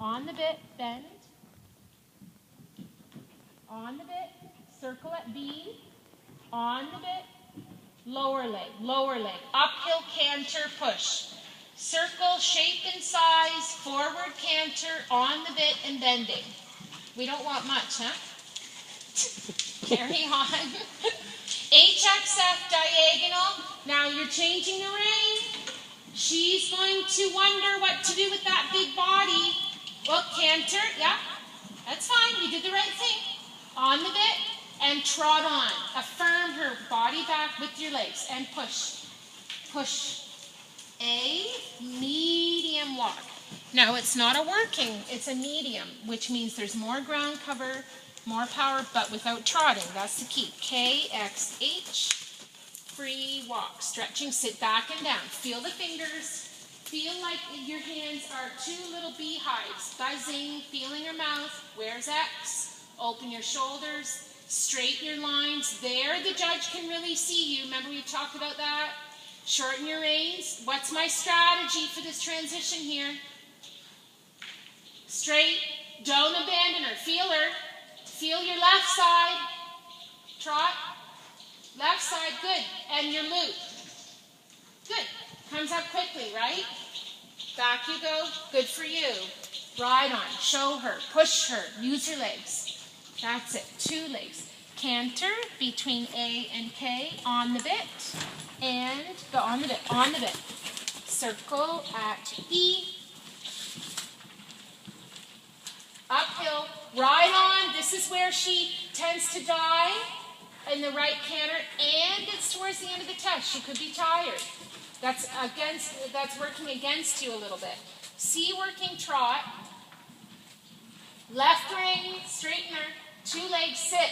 On the bit, bend. On the bit, circle at B. On the bit, lower leg, uphill canter, push. Circle, shape and size, forward canter, on the bit and bending. We don't want much, huh? Carry on. HXF diagonal. Now you're changing the rein. She's going to wonder what to do with that big body. Well, canter, yeah, that's fine. You did the right thing. On the bit and trot on. Affirm her body back with your legs and push. Push. A medium walk. Now it's not a working, it's a medium, which means there's more ground cover, more power, but without trotting. That's the key. KXH. Free walk. Stretching, sit back and down. Feel the fingers. Feel like your hands are two little beehives. Buzzing, feeling your mouth. Where's X? Open your shoulders. Straighten your lines. There the judge can really see you. Remember we talked about that? Shorten your reins. What's my strategy for this transition here? Straight. Don't abandon her. Feel her. Feel your left side. Trot. Left side. Good. And your loop. Good. Comes up quickly, right? Back you go. Good for you. Ride on. Show her. Push her. Use your legs. That's it. 2 legs. Canter between A and K on the bit. And go on the bit. On the bit. Circle at E. Uphill. Ride on. This is where she tends to die in the right canter. And it's towards the end of the test. She could be tired. That's working against you a little bit. C working trot. Left ring, straighten her. 2 legs, sit.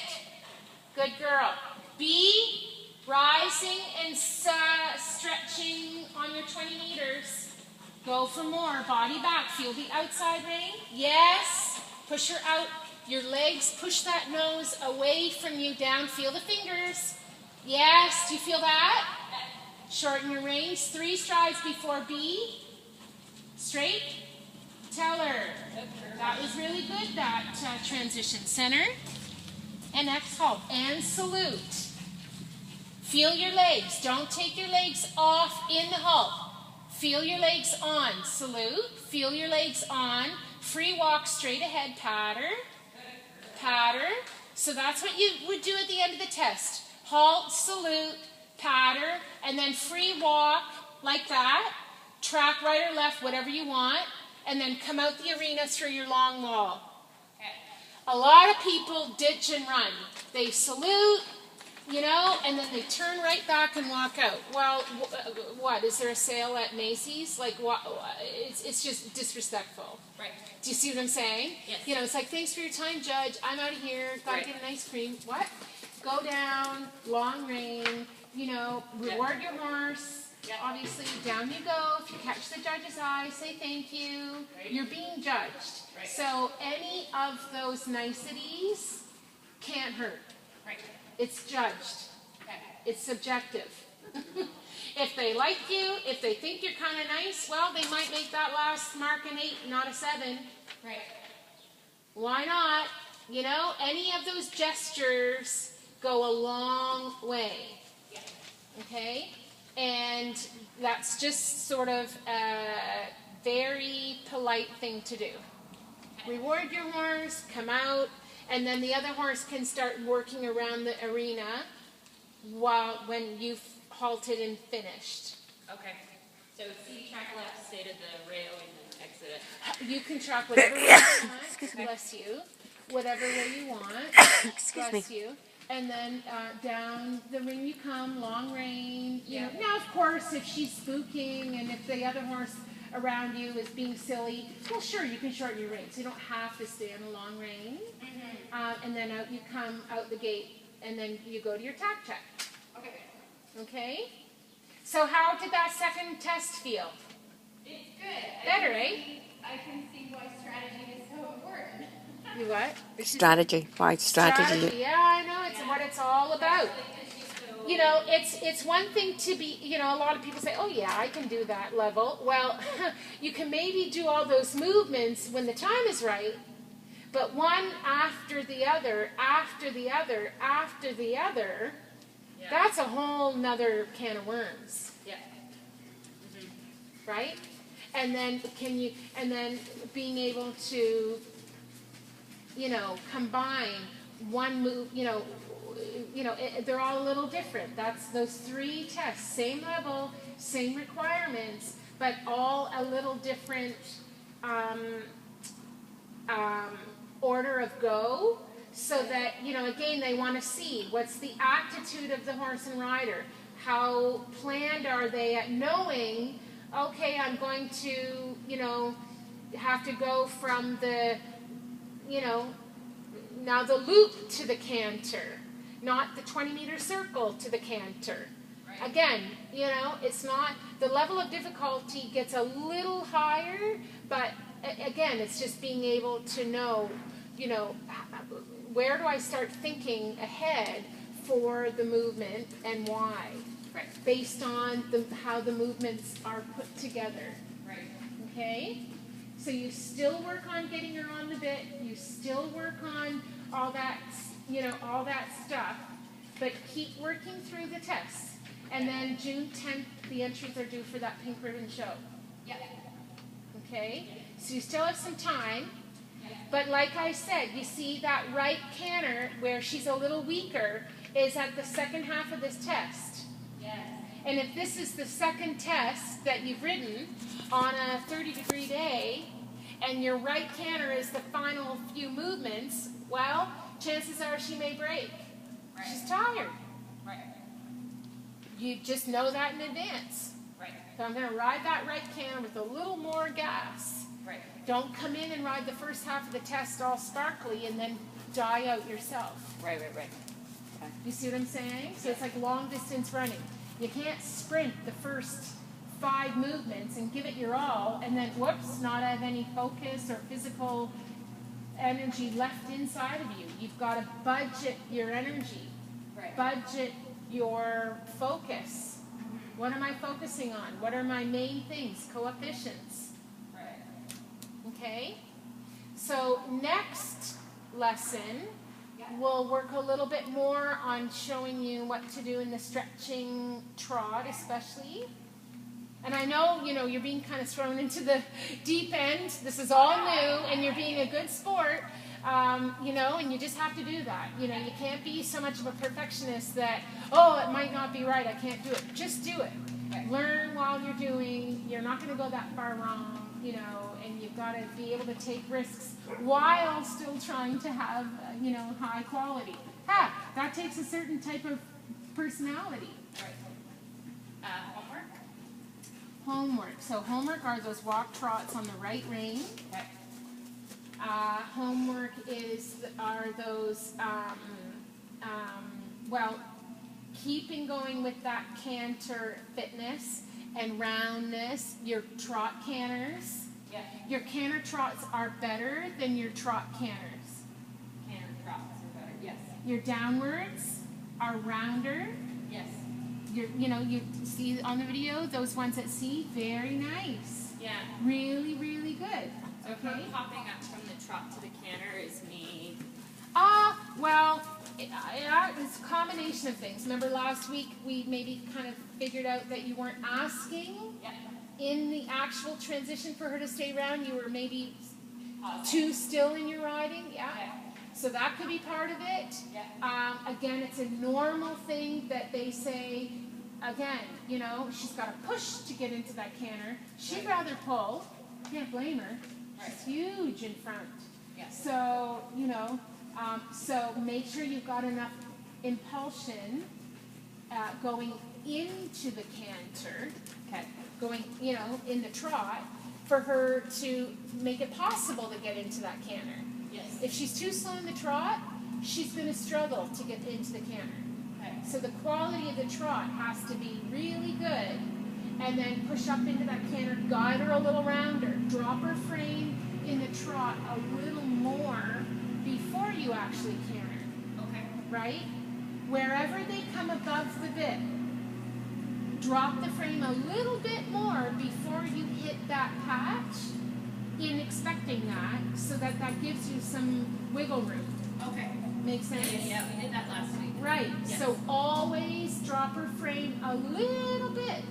Good girl. B, rising and stretching on your 20 meters. Go for more. Body back. Feel the outside rein. Yes. Push her out. Your legs, push that nose away from you down. Feel the fingers. Yes. Do you feel that? Shorten your reins. 3 strides before B. Straight. Tell her. That was really good, that transition. Center. And exhale. And salute. Feel your legs. Don't take your legs off in the halt. Feel your legs on. Salute. Feel your legs on. Free walk straight ahead. Patter. Patter. So that's what you would do at the end of the test. Halt, salute, patter, and then free walk like that. Track right or left, whatever you want. And then come out the arena through your long wall. Okay. A lot of people ditch and run. They salute, you know, and then they turn right back and walk out. Well, what? Is there a sale at Macy's? Like, what? It's just disrespectful. Right. Do you see what I'm saying? Yes. You know, it's like, thanks for your time, Judge. I'm out of here. Got to get an ice cream. What? Go down, long rein, you know, reward your horse. Yep. Obviously, down you go. If you catch the judge's eye, say thank you. Right. You're being judged. Right. So any of those niceties can't hurt. Right. It's judged. Okay. It's subjective. If they like you, if they think you're kind of nice, well, they might make that last mark an 8, not a 7. Right. Why not? You know, any of those gestures go a long way. Yeah. Okay? And that's just sort of a very polite thing to do. Reward your horse, come out, and then the other horse can start working around the arena when you've halted and finished. Okay. So C, track left, stay to the rail, and then exit it. You can track whatever way you want. Bless you. Whatever way you want. Bless you. And then down the ring you come, long rein. You know. Now, of course, if she's spooking and if the other horse around you is being silly, well, sure, you can shorten your reins. You don't have to stay on a long rein. Mm-hmm. And then out you come out the gate, and then you go to your tack check. Okay. Okay? So how did that second test feel? It's good. Better, eh? I can see why strategy is so important. You what? Strategy. Why strategy? Yeah, I know. It's what it's all about. you know, it's one thing to be, you know, a lot of people say, oh yeah, I can do that level. Well, you can maybe do all those movements when the time is right, but one after the other, after the other, after the other, yeah. That's a whole nother can of worms. Yeah. Mm-hmm. Right? And then being able to, you know, combine one move, they're all a little different. That's those 3 tests, same level, same requirements, but all a little different order of go, so that, you know, again, they want to see what's the attitude of the horse and rider. How planned are they at knowing, okay, I'm going to, you know, have to go from the, you know, now the loop to the canter, not the 20-meter circle to the canter. Right. Again, you know, it's not, the level of difficulty gets a little higher, but again, it's just being able to know, you know, where do I start thinking ahead for the movement and why? Right. Based on how the movements are put together. Right. Okay? So you still work on getting her on the bit, you still work on all that, you know, all that stuff, but keep working through the tests. And then June 10th, the entries are due for that pink ribbon show. Yeah. Okay? So you still have some time, but like I said, you see that right canter where she's a little weaker is at the second half of this test. Yes. And if this is the second test that you've ridden on a 30-degree day, and your right canter is the final few movements, well, chances are she may break. Right. She's tired. Right. You just know that in advance. Right. So I'm going to ride that right canter with a little more gas. Right. Don't come in and ride the first half of the test all sparkly and then die out yourself. Right. Okay. You see what I'm saying? So it's like long distance running. You can't sprint the first 5 movements and give it your all and then, whoops, not have any focus or physical energy left inside of you. You've got to budget your energy. Right. Budget your focus. What am I focusing on? What are my main things? Coefficients. Right. Okay? So next lesson, we'll work a little bit more on showing you what to do in the stretching trot, especially. And I know, you know, you're being kind of thrown into the deep end. This is all new, and you're being a good sport, you know, and you just have to do that. You know, you can't be so much of a perfectionist that, oh, it might not be right, I can't do it. Just do it. Learn while you're doing. You're not going to go that far wrong, you know, and you've got to be able to take risks while still trying to have, you know, high quality. That takes a certain type of personality. Right. Homework. So homework are those walk trots on the right rein. Okay. Homework are those, keeping going with that canter fitness and roundness, your trot canters. Yeah. Your canter trots are better than your trot canters. Canter trots are better, yes. Your downwards are rounder. Yes. You see on the video, those ones that see, very nice. Yeah. Really, really good. So if I'm popping up from the trot to the canter is me. It's a combination of things. Remember last week we maybe kind of figured out that you weren't asking in the actual transition for her to stay around. You were maybe too still in your riding. Yeah. So that could be part of it. Yeah. Again, it's a normal thing that they say, again, you know, she's got to push to get into that canter. She'd rather pull. Can't blame her. She's huge in front. Yeah. So, you know, so make sure you've got enough impulsion going into the canter, going, you know, in the trot, for her to make it possible to get into that canter. Yes. If she's too slow in the trot, she's going to struggle to get into the canter. Okay. So the quality of the trot has to be really good, and then push up into that canter, guide her a little rounder, drop her frame in the trot a little more before you actually canter. Okay. Right? Wherever they come above the bit, drop the frame a little bit more before you hit that patch, in expecting that, so that that gives you some wiggle room. Okay. Make sense? Yeah, we did that last week. Right. Yes. So always drop her frame a little bit.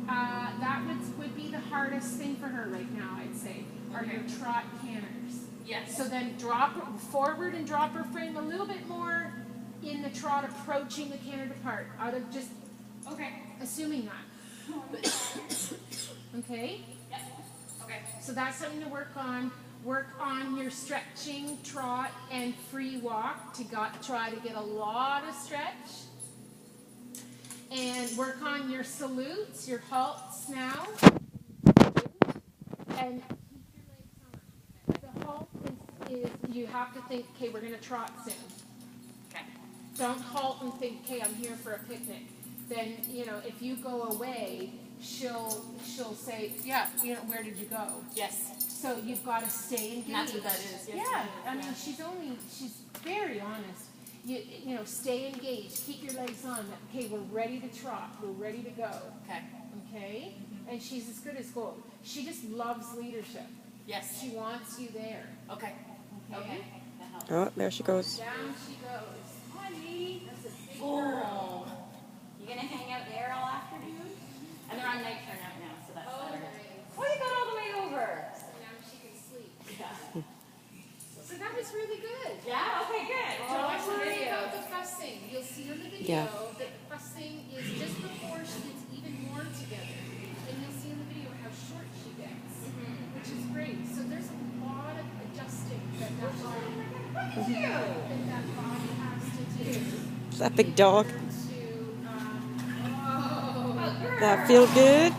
That would be the hardest thing for her right now, I'd say, are Okay. your trot canters. Yes. So then drop her forward and drop her frame a little bit more in the trot, approaching the canter depart, out of just Okay. assuming that. Okay? Yep. Okay. So that's something to work on. Work on your stretching, trot, and free walk to try to get a lot of stretch. And work on your salutes, your halts now. And keep your legs on. The halt is you have to think, okay, we're going to trot soon. Okay. Don't halt and think, okay, I'm here for a picnic. Then, if you go away, she'll say, yeah, where did you go? Yes. So you've got to stay engaged. And that's what that is. Yes, Yeah, I mean, she's very honest. Stay engaged. Keep your legs on. Okay, we're ready to trot. We're ready to go. Okay. Okay? And she's as good as gold. She just loves leadership. Yes. She wants you there. Okay. Okay? That helps. Oh, there she goes. Down she goes. Honey. That's a big Oh. girl. You gonna hang out there all afternoon? And they're on night turnout now, so that's Oh, better. nice. Oh, you got all the way over. So now she can sleep. Yeah. So that was really good. Yeah. Okay. Good. Don't watch the worry video. about the fussing. You'll see on the video Yeah. that the fussing is just before she gets even more together. And you'll see in the video how short she gets, which is great. So there's a lot of adjusting that body has to do. Is that big dog? To, That feel good?